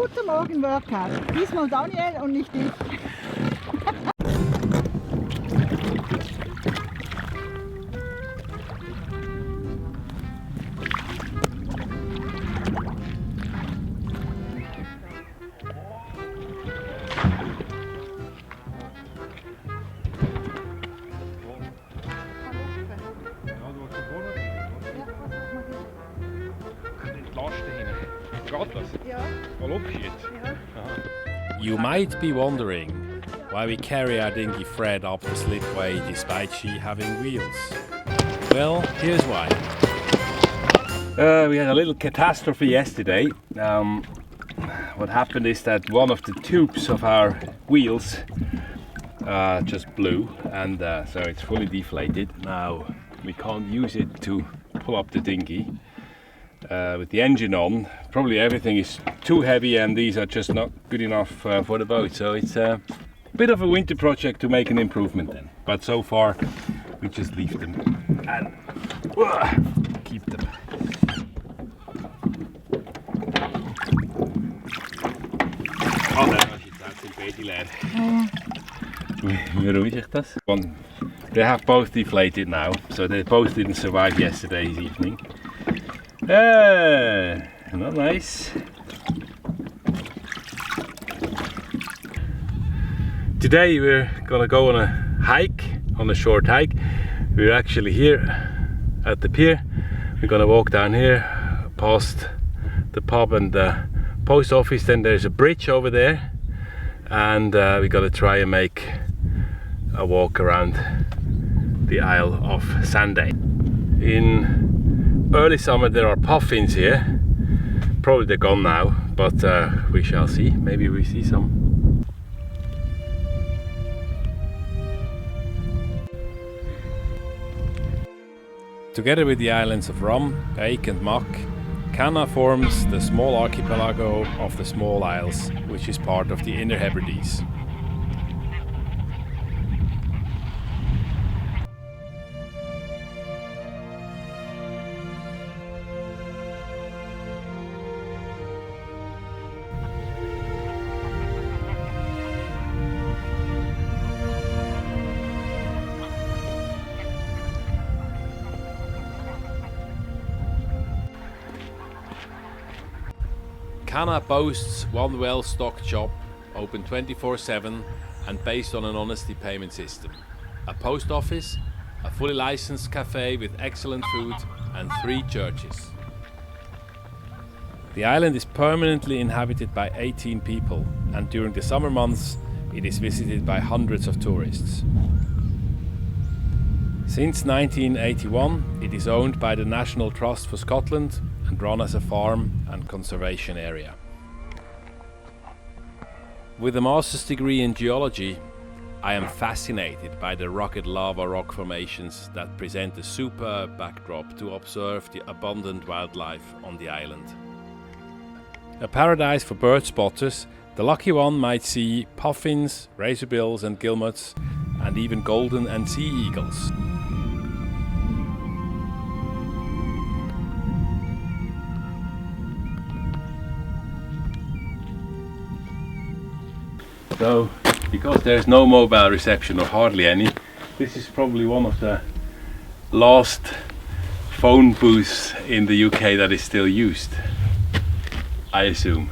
guter Morgen-Workout. Diesmal Daniel und nicht ich. You might be wondering why we carry our dinghy Fred up the slipway despite she having wheels. Well, here's why. We had a little catastrophe yesterday. What happened is that one of the tubes of our wheels just blew, and so it's fully deflated. Now we can't use it to pull up the dinghy. With the engine on, probably everything is too heavy and these are just not good enough for the boat. So it's a bit of a winter project to make an improvement then. But so far we just leave them and keep them. Oh, daar was je het uit in beetje leer. Hoe doe je dat? They have both deflated now, so they both didn't survive yesterday's evening. Not nice. Today we're gonna go on a hike, on a short hike. We're actually here at the pier. We're gonna walk down here past the pub and the post office. Then there's a bridge over there, and we're gonna try and make a walk around the Isle of Sanday. In early summer there are puffins here. Probably they're gone now, but we shall see. Maybe we see some. Together with the islands of Rum, Bake and Muck, Canna forms the small archipelago of the Small Isles, which is part of the Inner Hebrides. Canna boasts one well-stocked shop, open 24/7 and based on an honesty payment system, a post office, a fully licensed cafe with excellent food and 3 churches. The island is permanently inhabited by 18 people, and during the summer months it is visited by hundreds of tourists. Since 1981 it is owned by the National Trust for Scotland and run as a farm and conservation area. With a master's degree in geology, I am fascinated by the rugged lava rock formations that present a superb backdrop to observe the abundant wildlife on the island. A paradise for bird spotters, the lucky one might see puffins, razorbills and guillemots, and even golden and sea eagles. So, because there's no mobile reception or hardly any, this is probably one of the last phone booths in the UK that is still used, I assume.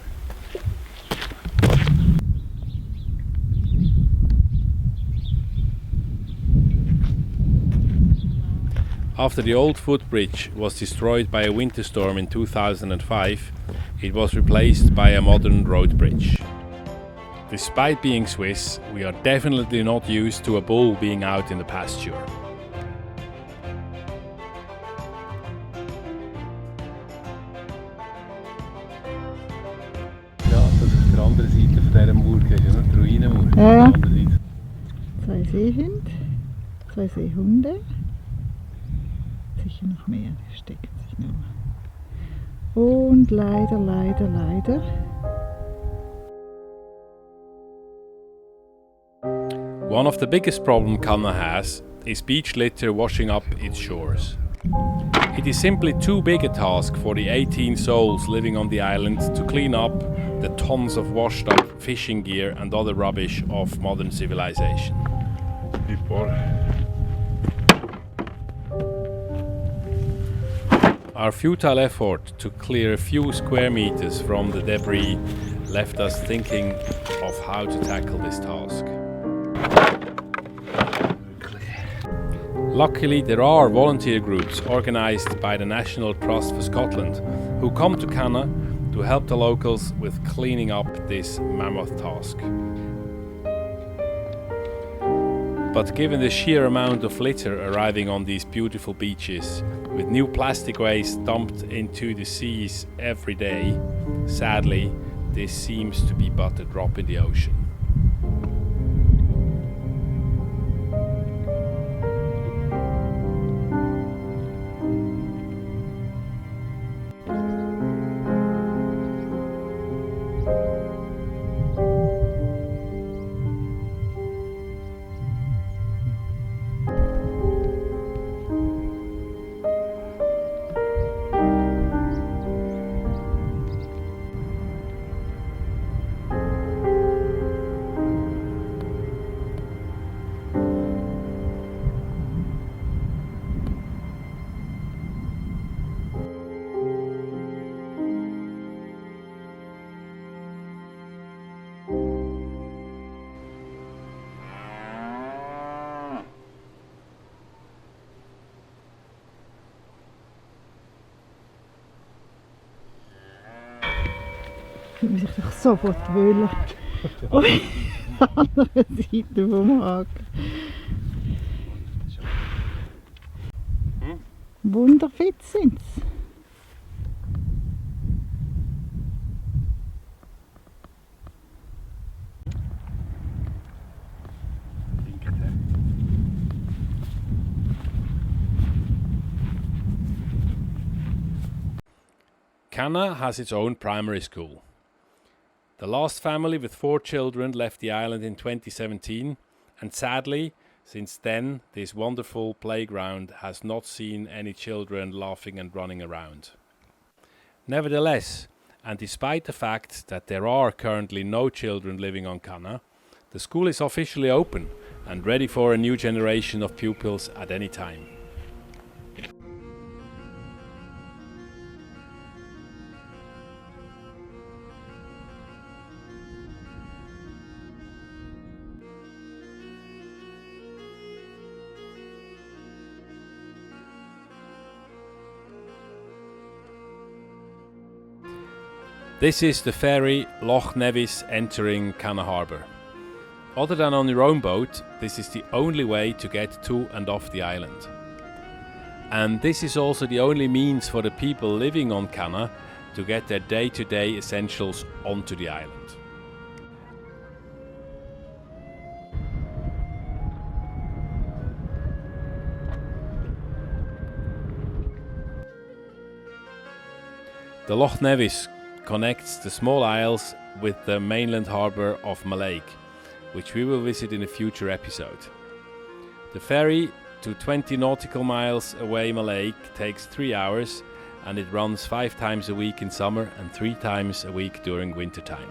After the old footbridge was destroyed by a winter storm in 2005, it was replaced by a modern road bridge. Despite being Swiss, we are definitely not used to a bull being out in the pasture. Ja, das ist die andere Seite von dieser Mauer, das ist die Ruinenmauer. Ja. 2 Seehunde, 2 Seehunde. Sicher noch mehr, versteckt sich nur. Und leider. One of the biggest problems Canna has is beach litter washing up its shores. It is simply too big a task for the 18 souls living on the island to clean up the tons of washed up fishing gear and other rubbish of modern civilization. Our futile effort to clear a few square meters from the debris left us thinking of how to tackle this task. Luckily, there are volunteer groups organised by the National Trust for Scotland who come to Canna to help the locals with cleaning up this mammoth task. But given the sheer amount of litter arriving on these beautiful beaches, with new plastic waste dumped into the seas every day, sadly, this seems to be but a drop in the ocean. Ich muss sich doch sofort gewöhnen. Auf der anderen Seite vom Haken. Wunderfit sind sie. Canna has its own primary school. The last family with 4 children left the island in 2017, and sadly, since then, this wonderful playground has not seen any children laughing and running around. Nevertheless, and despite the fact that there are currently no children living on Canna, the school is officially open and ready for a new generation of pupils at any time. This is the ferry Loch Nevis entering Canna Harbour. Other than on your own boat, this is the only way to get to and off the island. And this is also the only means for the people living on Canna to get their day-to-day essentials onto the island. The Loch Nevis connects the small isles with the mainland harbour of Mallaig, which we will visit in a future episode. The ferry to 20 nautical miles away Mallaig takes 3 hours, and it runs 5 times a week in summer and 3 times a week during winter time.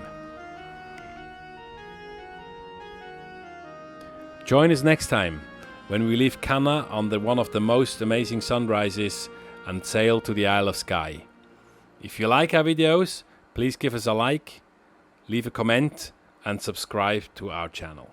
Join us next time when we leave Canna on one of the most amazing sunrises and sail to the Isle of Skye. If you like our videos, please give us a like, leave a comment and subscribe to our channel.